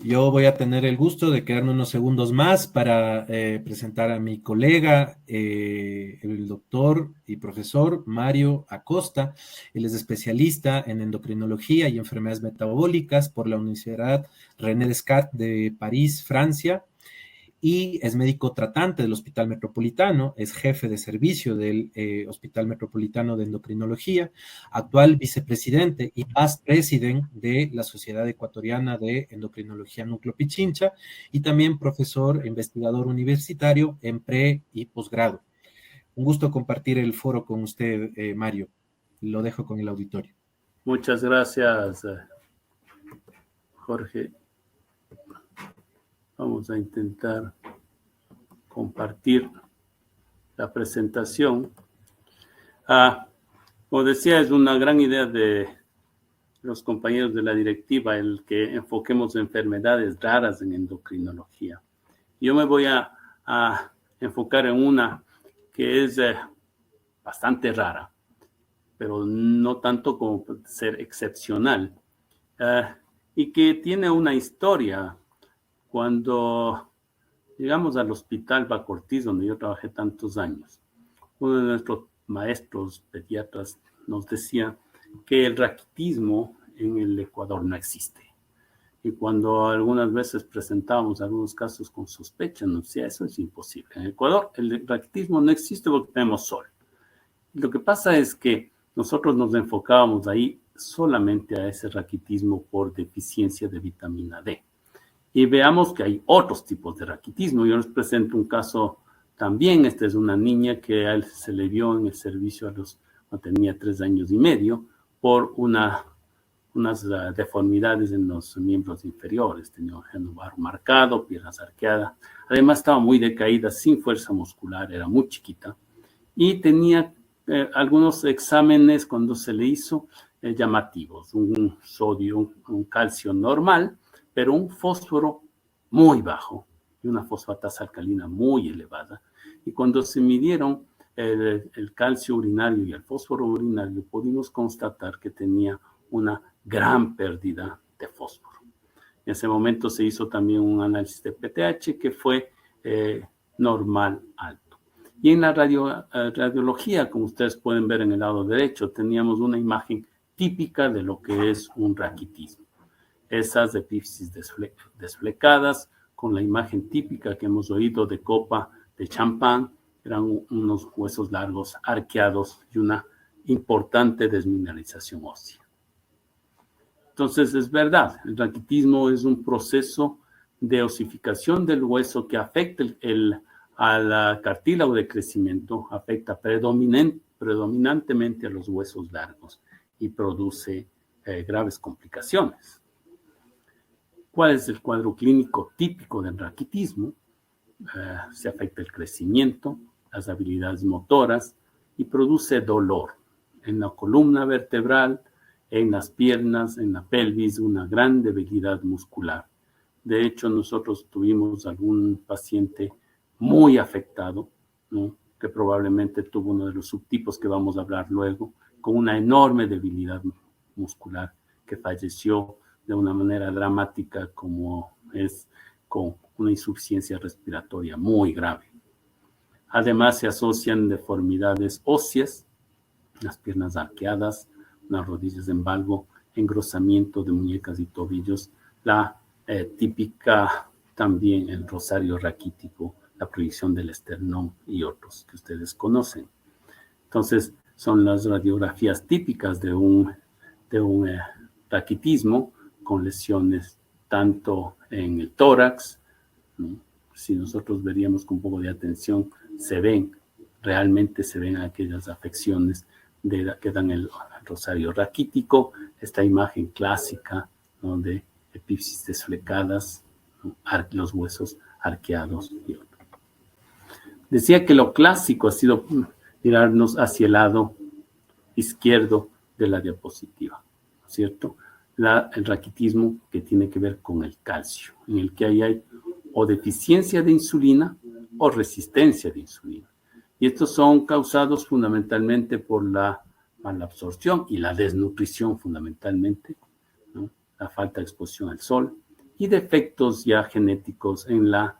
Yo voy a tener el gusto de quedarme unos segundos más para presentar a mi colega, el doctor y profesor Mario Acosta. Él es especialista en endocrinología y enfermedades metabólicas por la Universidad René Descartes de París, Francia, y es médico tratante del Hospital Metropolitano, es jefe de servicio del Hospital Metropolitano de Endocrinología, actual vicepresidente y past president de la Sociedad Ecuatoriana de Endocrinología Núcleo Pichincha, y también profesor e investigador universitario en pre y posgrado. Un gusto compartir el foro con usted, Mario. Lo dejo con el auditorio. Muchas gracias, Jorge. Vamos a intentar compartir la presentación. Como decía, es una gran idea de los compañeros de la directiva el que enfoquemos enfermedades raras en endocrinología. Yo me voy a enfocar en una que es bastante rara, pero no tanto como ser excepcional, y que tiene una historia. Cuando llegamos al Hospital Bacortiz, donde yo trabajé tantos años, uno de nuestros maestros pediatras nos decía que el raquitismo en el Ecuador no existe. Y cuando algunas veces presentábamos algunos casos con sospecha, nos decía, eso es imposible. En Ecuador el raquitismo no existe porque tenemos sol. Lo que pasa es que nosotros nos enfocábamos ahí solamente a ese raquitismo por deficiencia de vitamina D. Y veamos que hay otros tipos de raquitismo. Yo les presento un caso también. Esta es una niña que a él se le vio en el servicio cuando tenía 3 años y medio por unas deformidades en los miembros inferiores. Tenía un genovar marcado, piernas arqueadas. Además estaba muy decaída, sin fuerza muscular, era muy chiquita. Y tenía algunos exámenes cuando se le hizo llamativos. Un sodio, un calcio normal, pero un fósforo muy bajo y una fosfatasa alcalina muy elevada. Y cuando se midieron el calcio urinario y el fósforo urinario, pudimos constatar que tenía una gran pérdida de fósforo. En ese momento se hizo también un análisis de PTH que fue normal alto. Y en la radiología, como ustedes pueden ver en el lado derecho, teníamos una imagen típica de lo que es un raquitismo. Esas epífisis desflecadas, con la imagen típica que hemos oído de copa de champán, eran unos huesos largos, arqueados y una importante desmineralización ósea. Entonces, es verdad, el raquitismo es un proceso de osificación del hueso que afecta al cartílago de crecimiento, afecta predominantemente a los huesos largos y produce graves complicaciones. ¿Cuál es el cuadro clínico típico del raquitismo? Se afecta el crecimiento, las habilidades motoras y produce dolor en la columna vertebral, en las piernas, en la pelvis, una gran debilidad muscular. De hecho, nosotros tuvimos algún paciente muy afectado, ¿no?, que probablemente tuvo uno de los subtipos que vamos a hablar luego, con una enorme debilidad muscular, que falleció de una manera dramática, como es con una insuficiencia respiratoria muy grave. Además, se asocian deformidades óseas, las piernas arqueadas, las rodillas en valgo, engrosamiento de muñecas y tobillos, la típica también el rosario raquítico, la proyección del esternón y otros que ustedes conocen. Entonces, son las radiografías típicas de un raquitismo con lesiones tanto en el tórax, ¿no? Si nosotros veríamos con un poco de atención, realmente se ven aquellas afecciones que dan el rosario raquítico, esta imagen clásica, ¿no?, de epífisis desflecadas, ¿no?, los huesos arqueados y otros. Decía que lo clásico ha sido mirarnos hacia el lado izquierdo de la diapositiva, ¿cierto? El raquitismo que tiene que ver con el calcio, en el que hay o deficiencia de insulina o resistencia de insulina. Y estos son causados fundamentalmente por la malabsorción y la desnutrición fundamentalmente, ¿no?, la falta de exposición al sol y defectos ya genéticos en la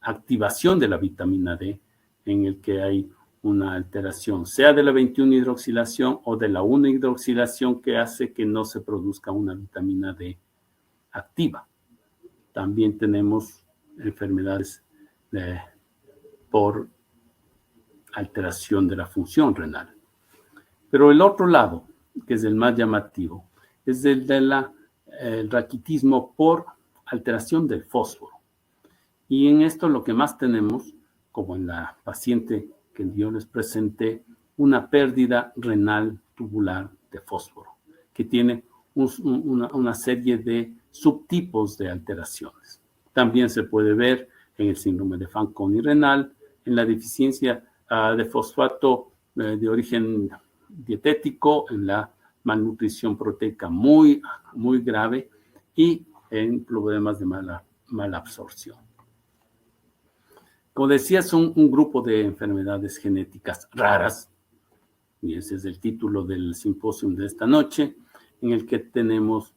activación de la vitamina D, en el que hay una alteración, sea de la 21-hidroxilación o de la 1-hidroxilación, que hace que no se produzca una vitamina D activa. También tenemos enfermedades por alteración de la función renal. Pero el otro lado, que es el más llamativo, es el de el raquitismo por alteración del fósforo. Y en esto lo que más tenemos, como en la paciente que yo les presenté, una pérdida renal tubular de fósforo, que tiene una serie de subtipos de alteraciones. También se puede ver en el síndrome de Fanconi renal, en la deficiencia de fosfato de origen dietético, en la malnutrición proteica muy, muy grave y en problemas de mala absorción. Como decía, son un grupo de enfermedades genéticas raras, y ese es el título del simposio de esta noche, en el que tenemos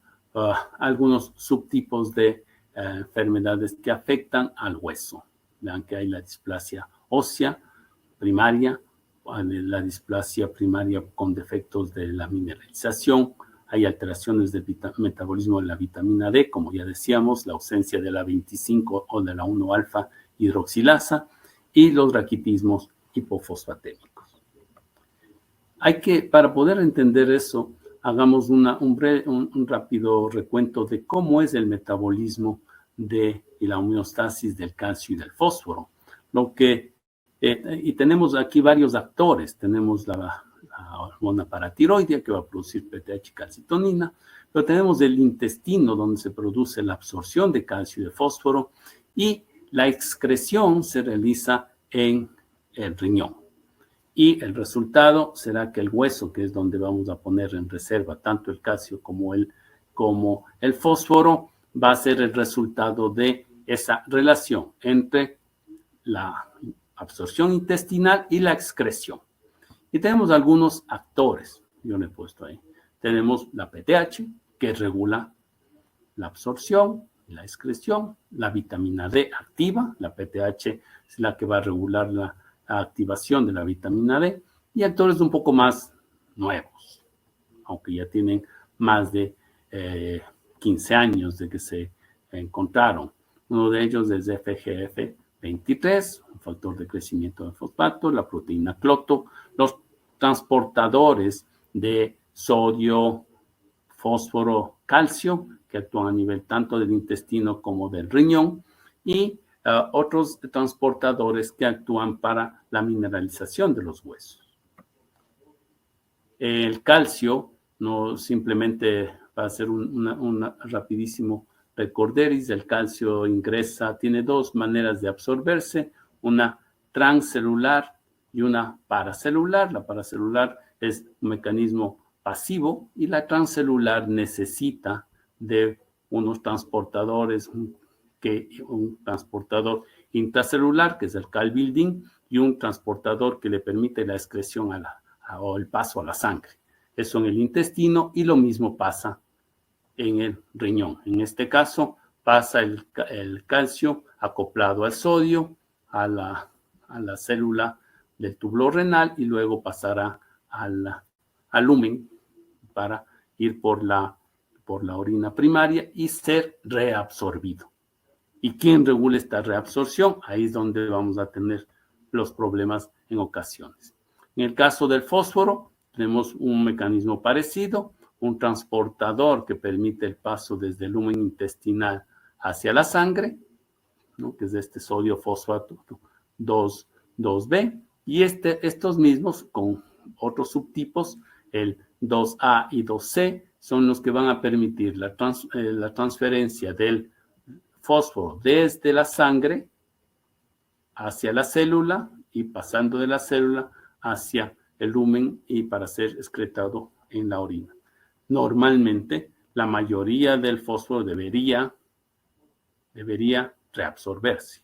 algunos subtipos de enfermedades que afectan al hueso. Vean que hay la displasia ósea primaria, la displasia primaria con defectos de la mineralización, hay alteraciones del metabolismo de la vitamina D, como ya decíamos, la ausencia de la 25 o de la 1-alfa hidroxilasa y los raquitismos hipofosfatémicos. Para poder entender eso, hagamos un rápido recuento de cómo es el metabolismo y la homeostasis del calcio y del fósforo. Y tenemos aquí varios actores. Tenemos la hormona paratiroidea que va a producir PTH y calcitonina, pero tenemos el intestino donde se produce la absorción de calcio y de fósforo y la excreción se realiza en el riñón. Y el resultado será que el hueso, que es donde vamos a poner en reserva tanto el calcio como el fósforo, va a ser el resultado de esa relación entre la absorción intestinal y la excreción. Y tenemos algunos actores, yo le he puesto ahí. Tenemos la PTH, que regula la absorción, la excreción, la vitamina D activa, la PTH es la que va a regular la activación de la vitamina D, y actores un poco más nuevos, aunque ya tienen más de 15 años de que se encontraron. Uno de ellos es FGF23, un factor de crecimiento de fosfato, la proteína cloto, los transportadores de sodio, fósforo, calcio, que actúan a nivel tanto del intestino como del riñón, y otros transportadores que actúan para la mineralización de los huesos. El calcio no simplemente va a ser un rapidísimo recorderis. El calcio tiene dos maneras de absorberse, una transcelular y una paracelular. La paracelular es un mecanismo pasivo y la transcelular necesita de unos transportadores, un transportador intracelular, que es el calbildin, y un transportador que le permite la excreción o el paso a la sangre. Eso en el intestino, y lo mismo pasa en el riñón. En este caso, pasa el calcio acoplado al sodio, a la célula del túbulo renal, y luego pasará al lumen para ir por la orina primaria y ser reabsorbido. ¿Y quién regula esta reabsorción? Ahí es donde vamos a tener los problemas en ocasiones. En el caso del fósforo, tenemos un mecanismo parecido, un transportador que permite el paso desde el lumen intestinal hacia la sangre, ¿no? Que es este sodio fosfato 2B, y estos mismos con otros subtipos, el 2A y 2C, son los que van a permitir la transferencia del fósforo desde la sangre hacia la célula y pasando de la célula hacia el lumen y para ser excretado en la orina. Normalmente, la mayoría del fósforo debería reabsorberse.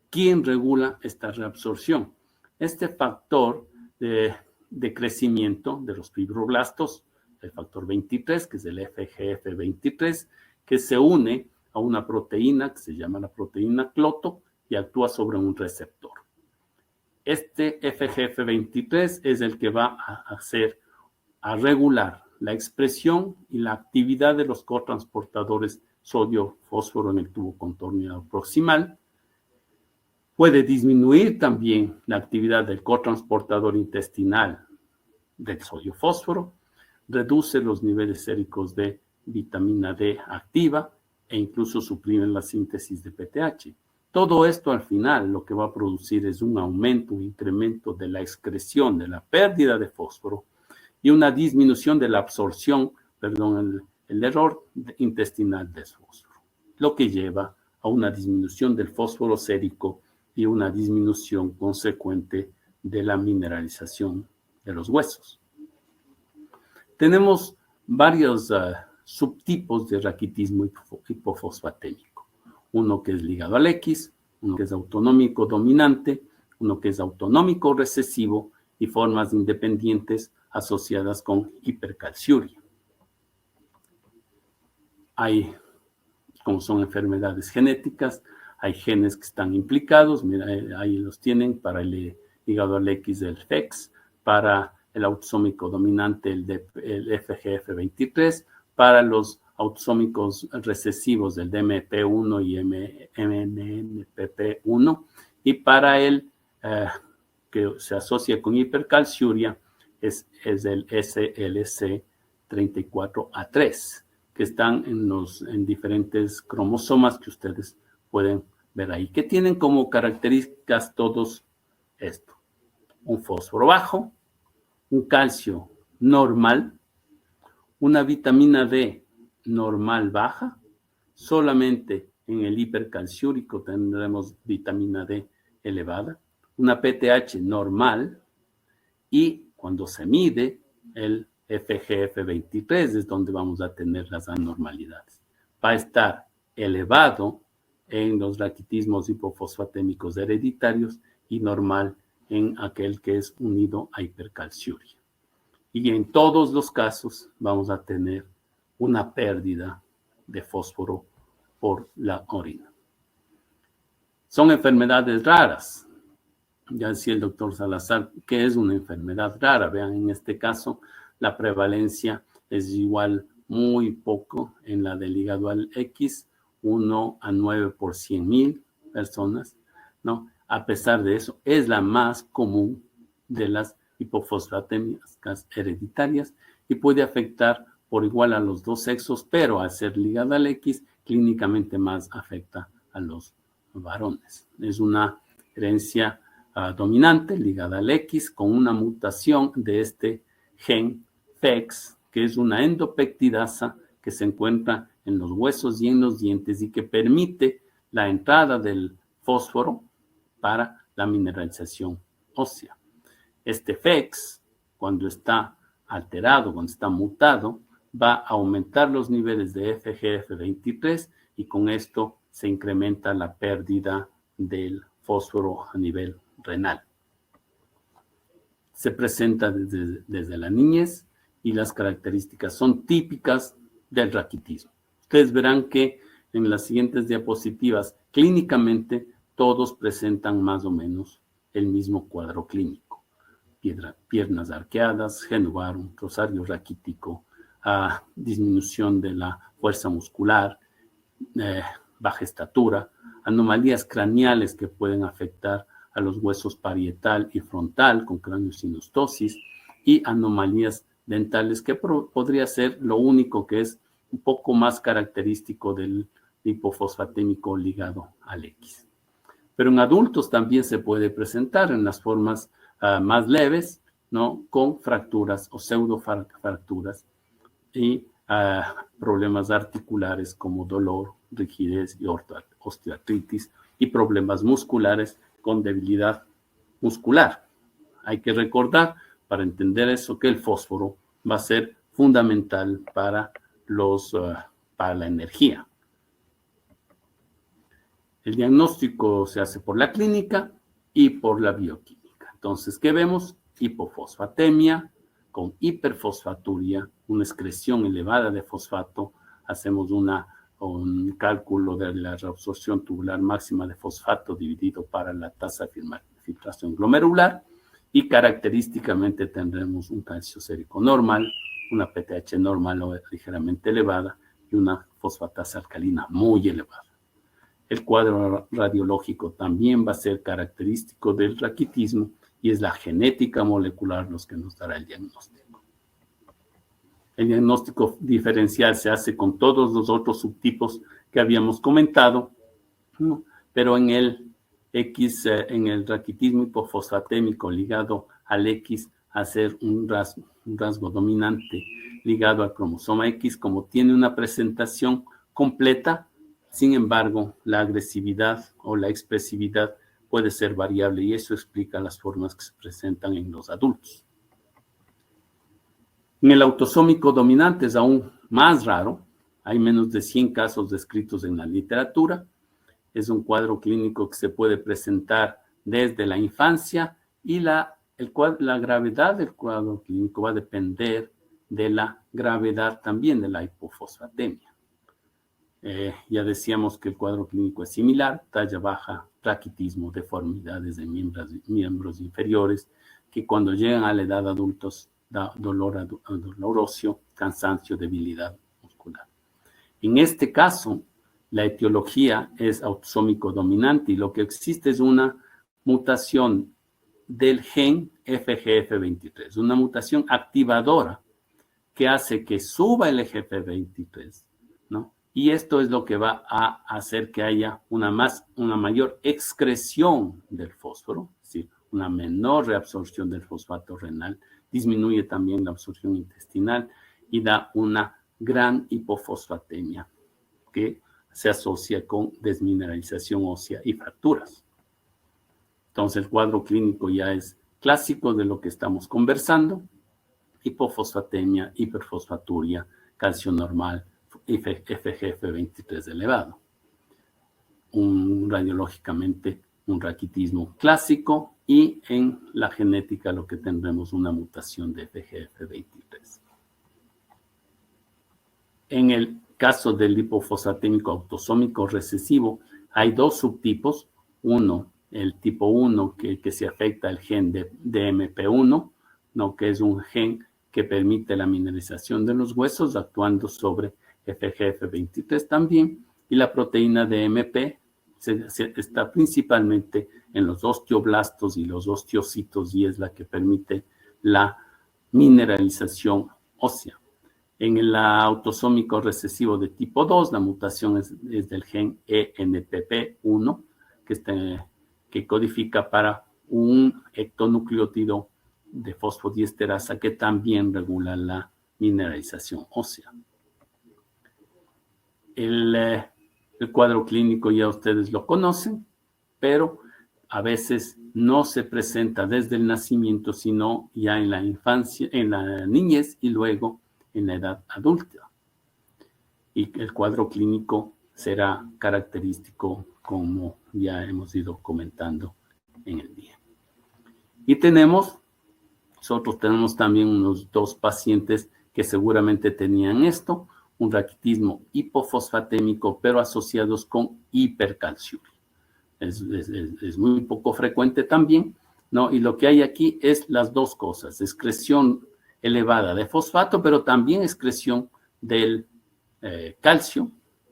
¿Quién regula esta reabsorción? Este factor de crecimiento de los fibroblastos, el factor 23, que es el FGF23, que se une a una proteína que se llama la proteína cloto y actúa sobre un receptor. Este FGF23 es el que va a regular la expresión y la actividad de los cotransportadores sodio-fósforo en el tubo contorneado proximal. Puede disminuir también la actividad del cotransportador intestinal del sodio-fósforo, reduce los niveles séricos de vitamina D activa e incluso suprime la síntesis de PTH. Todo esto al final lo que va a producir es un aumento, un incremento de la excreción, de la pérdida de fósforo y una disminución de la absorción, el error intestinal de fósforo, lo que lleva a una disminución del fósforo sérico y una disminución consecuente de la mineralización de los huesos. Tenemos varios subtipos de raquitismo hipofosfatémico. Uno que es ligado al X, uno que es autonómico dominante, uno que es autonómico recesivo y formas independientes asociadas con hipercalciuria. Hay, como son enfermedades genéticas, hay genes que están implicados, mira, ahí los tienen para el hígado al X del FEX, para el autosómico dominante, el FGF23, para los autosómicos recesivos del DMP1 y MNPP1, y para el que se asocia con hipercalciuria es el SLC34A3, que están en diferentes cromosomas que ustedes pueden ver ahí, que tienen como características todos esto: un fósforo bajo, un calcio normal, una vitamina D normal baja, solamente en el hipercalciúrico tendremos vitamina D elevada, una PTH normal y cuando se mide el FGF23 es donde vamos a tener las anormalidades. Va a estar elevado en los raquitismos hipofosfatémicos hereditarios y normal en aquel que es unido a hipercalciuria. Y en todos los casos vamos a tener una pérdida de fósforo por la orina. Son enfermedades raras. Ya decía el doctor Salazar que es una enfermedad rara. Vean, en este caso la prevalencia es igual muy poco en la del hígado al X, 1 a 9 por 100,000 personas, ¿no? A pesar de eso, es la más común de las hipofosfatemias hereditarias y puede afectar por igual a los dos sexos, pero al ser ligada al X, clínicamente más afecta a los varones. Es una herencia dominante ligada al X con una mutación de este gen FEX, que es una endopeptidasa que se encuentra en los huesos y en los dientes y que permite la entrada del fósforo para la mineralización ósea. Este FEX, cuando está alterado, cuando está mutado, va a aumentar los niveles de FGF23 y con esto se incrementa la pérdida del fósforo a nivel renal. Se presenta desde la niñez y las características son típicas del raquitismo. Ustedes verán que en las siguientes diapositivas, clínicamente, todos presentan más o menos el mismo cuadro clínico. Piernas arqueadas, genu varum, rosario raquítico, disminución de la fuerza muscular, baja estatura, anomalías craneales que pueden afectar a los huesos parietal y frontal con craniosinostosis y anomalías dentales que podría ser lo único que es un poco más característico del hipofosfatémico ligado al X. Pero en adultos también se puede presentar en las formas más leves, ¿no? Con fracturas o pseudofracturas y problemas articulares como dolor, rigidez y osteoartritis y problemas musculares con debilidad muscular. Hay que recordar, para entender eso, que el fósforo va a ser fundamental para la energía. El diagnóstico se hace por la clínica y por la bioquímica. Entonces, ¿qué vemos? Hipofosfatemia con hiperfosfaturia, una excreción elevada de fosfato. Hacemos una un cálculo de la reabsorción tubular máxima de fosfato dividido para la tasa de filtración glomerular, y característicamente tendremos un calcio sérico normal, una PTH normal o ligeramente elevada y una fosfatasa alcalina muy elevada. El cuadro radiológico también va a ser característico del raquitismo y es la genética molecular los que nos dará el diagnóstico. El diagnóstico diferencial se hace con todos los otros subtipos que habíamos comentado, ¿no? Pero en el en el raquitismo hipofosfatémico ligado al X, hacer un rasgo dominante ligado al cromosoma X, como tiene una presentación completa. Sin embargo, la agresividad o la expresividad puede ser variable y eso explica las formas que se presentan en los adultos. En el autosómico dominante es aún más raro. Hay menos de 100 casos descritos en la literatura. Es un cuadro clínico que se puede presentar desde la infancia y la gravedad del cuadro clínico va a depender de la gravedad también de la hipofosfatemia. Ya decíamos que el cuadro clínico es similar, talla baja, raquitismo, deformidades de miembros inferiores, que cuando llegan a la edad adultos da dolor óseo, cansancio, debilidad muscular. En este caso, la etiología es autosómico dominante y lo que existe es una mutación del gen FGF23, una mutación activadora que hace que suba el FGF23, ¿no? Y esto es lo que va a hacer que haya una mayor excreción del fósforo, es decir, una menor reabsorción del fosfato renal, disminuye también la absorción intestinal y da una gran hipofosfatemia que se asocia con desmineralización ósea y fracturas. Entonces el cuadro clínico ya es clásico de lo que estamos conversando: hipofosfatemia, hiperfosfaturia, calcio normal, FGF23 elevado. Radiológicamente un raquitismo clásico y en la genética lo que tendremos una mutación de FGF23. En el caso del hipofosfatémico autosómico recesivo hay dos subtipos. Uno, el tipo 1 que se afecta al gen de MP1, ¿no? Que es un gen que permite la mineralización de los huesos actuando sobre FGF23 también, y la proteína de MP está principalmente en los osteoblastos y los osteocitos y es la que permite la mineralización ósea. En el autosómico recesivo de tipo 2, la mutación es del gen ENPP1, que codifica para un ectonucleótido de fosfodiesterasa que también regula la mineralización ósea. El cuadro clínico ya ustedes lo conocen, pero a veces no se presenta desde el nacimiento, sino ya en la infancia, en la niñez y luego en la edad adulta. Y el cuadro clínico será característico, como ya hemos ido comentando en el día. Y nosotros tenemos también unos 2 pacientes que seguramente tenían esto, un raquitismo hipofosfatémico, pero asociados con hipercalciuria. Es muy poco frecuente también, ¿no? Y lo que hay aquí es las dos cosas: excreción elevada de fosfato, pero también excreción del calcio,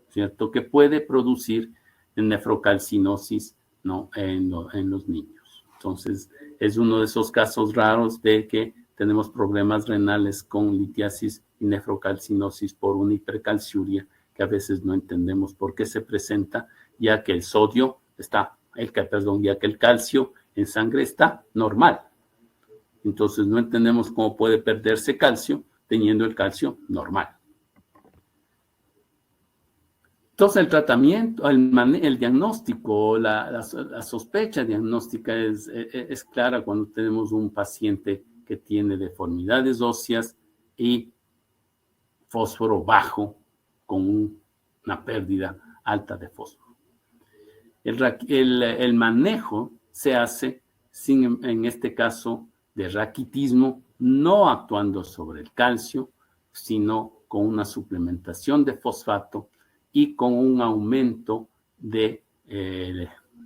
¿cierto? Que puede producir nefrocalcinosis, ¿no? En los niños. Entonces, es uno de esos casos raros de que tenemos problemas renales con litiasis y nefrocalcinosis por una hipercalciuria que a veces no entendemos por qué se presenta, ya que ya que el calcio en sangre está normal. Entonces no entendemos cómo puede perderse calcio teniendo el calcio normal. Entonces el tratamiento, el diagnóstico, la sospecha diagnóstica es clara cuando tenemos un paciente que tiene deformidades óseas y fósforo bajo con una pérdida alta de fósforo. El manejo se hace en este caso de raquitismo, no actuando sobre el calcio, sino con una suplementación de fosfato y con un aumento de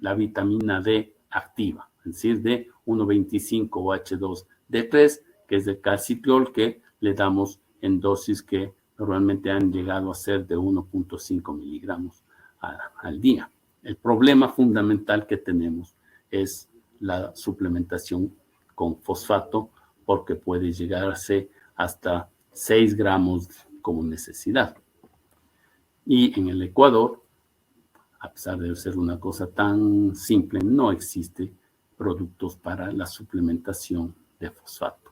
la vitamina D activa, es decir, de 1,25-OH2D3, que es el calcitriol que le damos en dosis que normalmente han llegado a ser de 1,5 miligramos al día. El problema fundamental que tenemos es la suplementación con fosfato, porque puede llegarse hasta 6 gramos como necesidad. Y en el Ecuador, a pesar de ser una cosa tan simple, no existe productos para la suplementación de fosfato.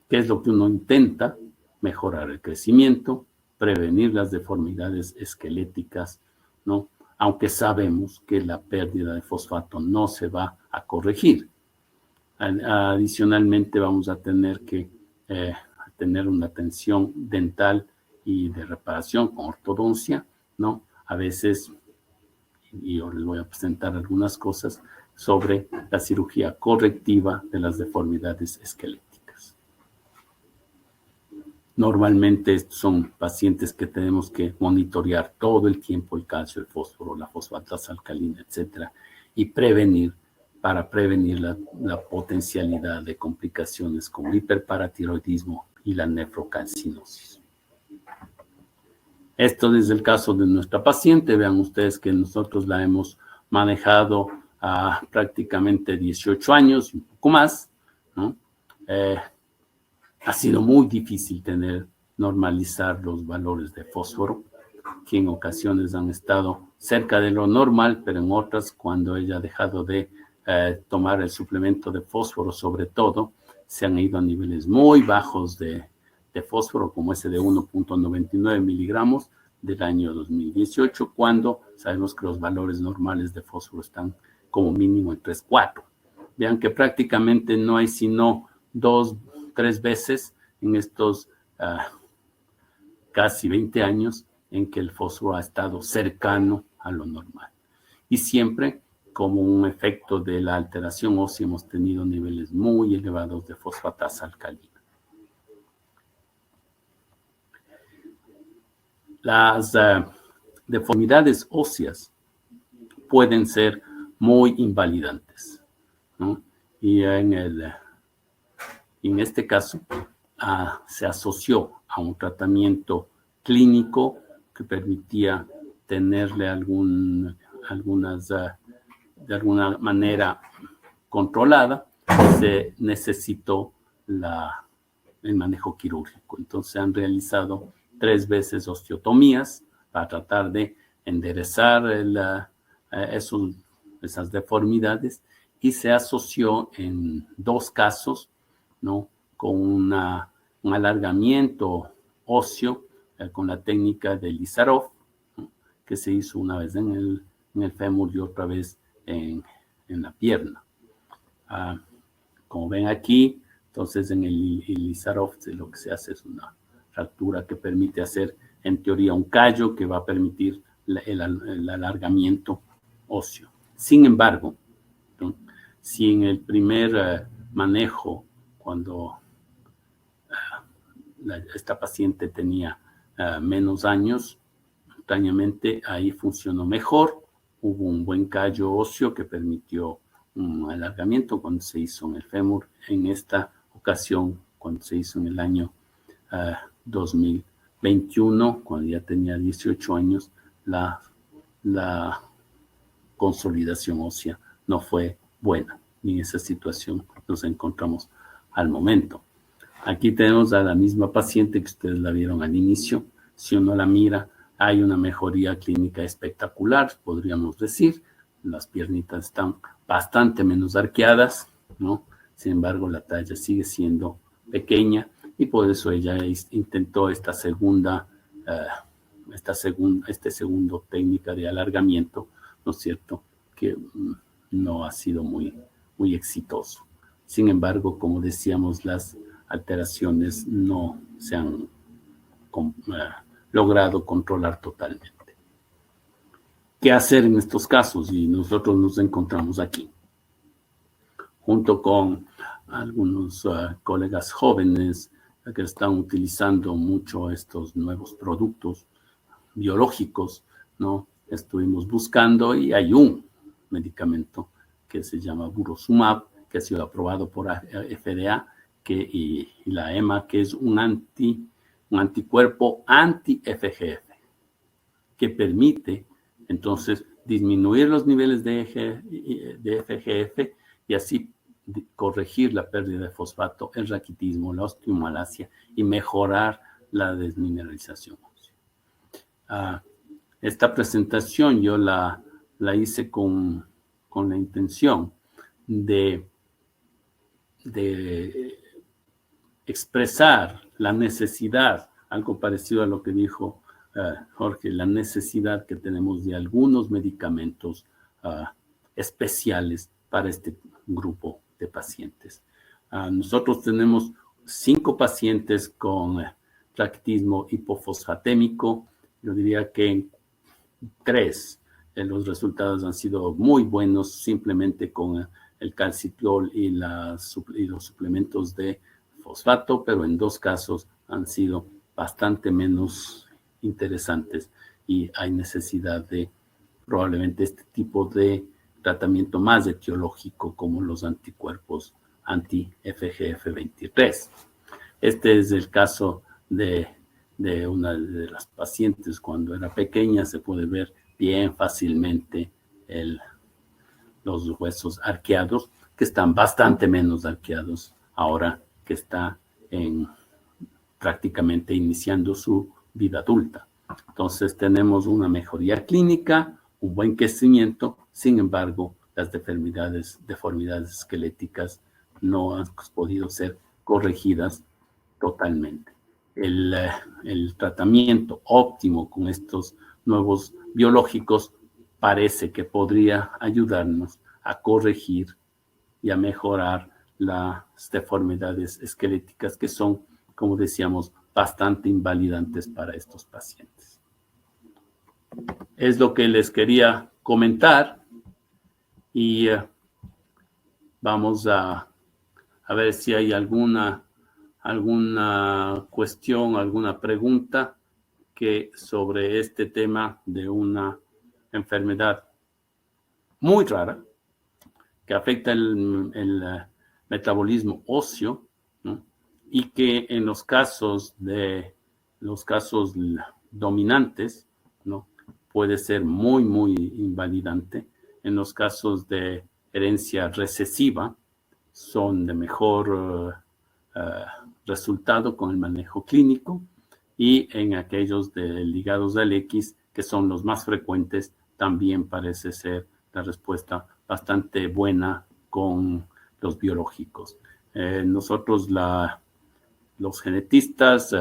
¿Qué es lo que uno intenta? Mejorar el crecimiento, prevenir las deformidades esqueléticas, ¿no? Aunque sabemos que la pérdida de fosfato no se va a corregir. Adicionalmente, vamos a tener que tener una atención dental y de reparación con ortodoncia, ¿no? A veces, y yo les voy a presentar algunas cosas sobre la cirugía correctiva de las deformidades esqueléticas. Normalmente son pacientes que tenemos que monitorear todo el tiempo el calcio, el fósforo, la fosfatasa alcalina, etcétera, y para prevenir la potencialidad de complicaciones como hiperparatiroidismo y la nefrocalcinosis. Esto es el caso de nuestra paciente. Vean ustedes que nosotros la hemos manejado a prácticamente 18 años, un poco más, ¿no? Ha sido muy difícil normalizar los valores de fósforo, que en ocasiones han estado cerca de lo normal, pero en otras, cuando ella ha dejado de tomar el suplemento de fósforo, sobre todo, se han ido a niveles muy bajos de fósforo, como ese de 1,99 miligramos del año 2018, cuando sabemos que los valores normales de fósforo están como mínimo en 3,4. Vean que prácticamente no hay sino 2-3 veces en estos casi 20 años en que el fósforo ha estado cercano a lo normal. Y siempre, como un efecto de la alteración ósea, hemos tenido niveles muy elevados de fosfatasa alcalina. Las deformidades óseas pueden ser muy invalidantes, ¿no? Y en este caso se asoció a un tratamiento clínico que permitía tenerle de alguna manera controlada. Se necesitó el manejo quirúrgico. Entonces se han realizado 3 veces osteotomías para tratar de enderezar esas deformidades, y se asoció en 2 casos, ¿no?, con un alargamiento óseo con la técnica de Lizarov, ¿no?, que se hizo una vez en el fémur y otra vez en la pierna. Como ven aquí, entonces en el Lizarov lo que se hace es una fractura que permite hacer, en teoría, un callo que va a permitir el alargamiento óseo. Sin embargo, ¿no?, si en el primer manejo, cuando esta paciente tenía menos años, extrañamente ahí funcionó mejor, hubo un buen callo óseo que permitió un alargamiento cuando se hizo en el fémur. En esta ocasión, cuando se hizo en el año 2021, cuando ya tenía 18 años, la consolidación ósea no fue buena, y en esa situación nos encontramos al momento. Aquí tenemos a la misma paciente que ustedes la vieron al inicio. Si uno la mira, hay una mejoría clínica espectacular, podríamos decir. Las piernitas están bastante menos arqueadas, ¿no? Sin embargo, la talla sigue siendo pequeña, y por eso ella intentó esta segunda técnica de alargamiento, ¿no es cierto?, que no ha sido muy exitoso. Sin embargo, como decíamos, las alteraciones no se han logrado controlar totalmente. ¿Qué hacer en estos casos? Y nosotros nos encontramos aquí, junto con algunos colegas jóvenes que están utilizando mucho estos nuevos productos biológicos ¿no? Estuvimos buscando y hay un medicamento que se llama Burosumab, que ha sido aprobado por FDA y la EMA, que es un anticuerpo anti-FGF, que permite entonces disminuir los niveles de FGF y así corregir la pérdida de fosfato, el raquitismo, la osteomalacia y mejorar la desmineralización. Esta presentación yo la hice con la intención de expresar la necesidad, algo parecido a lo que dijo Jorge, la necesidad que tenemos de algunos medicamentos especiales para este grupo de pacientes. Nosotros tenemos 5 pacientes con raquitismo hipofosfatémico. Yo diría que en 3 los resultados han sido muy buenos simplemente con el calcitriol y los suplementos de fosfato, pero en 2 casos han sido bastante menos interesantes y hay necesidad de probablemente este tipo de tratamiento más etiológico como los anticuerpos anti-FGF23. Este es el caso de una de las pacientes. Cuando era pequeña se puede ver bien fácilmente los huesos arqueados, que están bastante menos arqueados ahora que está prácticamente iniciando su vida adulta. Entonces tenemos una mejoría clínica, un buen crecimiento, sin embargo, las deformidades esqueléticas no han podido ser corregidas totalmente. El tratamiento óptimo con estos nuevos biológicos parece que podría ayudarnos a corregir y a mejorar las deformidades esqueléticas que son, como decíamos, bastante invalidantes para estos pacientes. Es lo que les quería comentar y vamos a ver si hay alguna cuestión, alguna pregunta sobre este tema de una enfermedad muy rara que afecta el metabolismo óseo, ¿no? Y que en los casos dominantes, ¿no? Puede ser muy, muy invalidante. En los casos de herencia recesiva son de mejor resultado con el manejo clínico, y en aquellos ligados al X, que son los más frecuentes, también parece ser la respuesta bastante buena con los biológicos. Nosotros, los genetistas,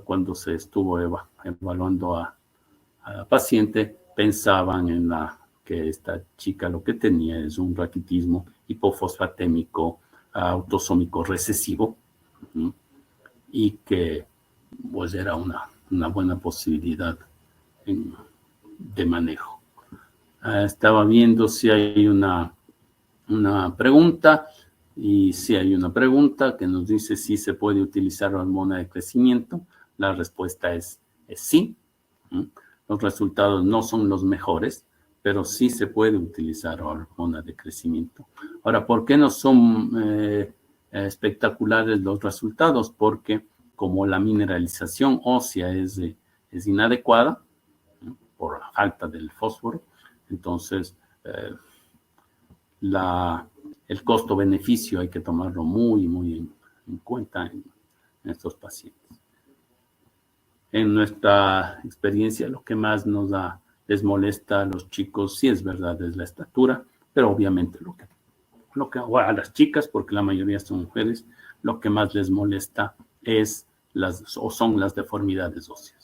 cuando se estuvo evaluando a la paciente, pensaban que esta chica lo que tenía es un raquitismo hipofosfatémico autosómico recesivo, y que pues era una buena posibilidad de manejo. Estaba viendo si hay una pregunta, y si hay una pregunta que nos dice si se puede utilizar hormona de crecimiento. La respuesta es sí. Los resultados no son los mejores, pero sí se puede utilizar hormona de crecimiento. Ahora, ¿por qué no son espectaculares los resultados? Porque como la mineralización ósea es inadecuada, ¿no?, por la falta del fósforo, entonces el costo-beneficio hay que tomarlo muy, muy en cuenta en estos pacientes. En nuestra experiencia, lo que más les molesta a los chicos, sí es verdad, es la estatura, pero obviamente a las chicas, porque la mayoría son mujeres, lo que más les molesta son las deformidades óseas.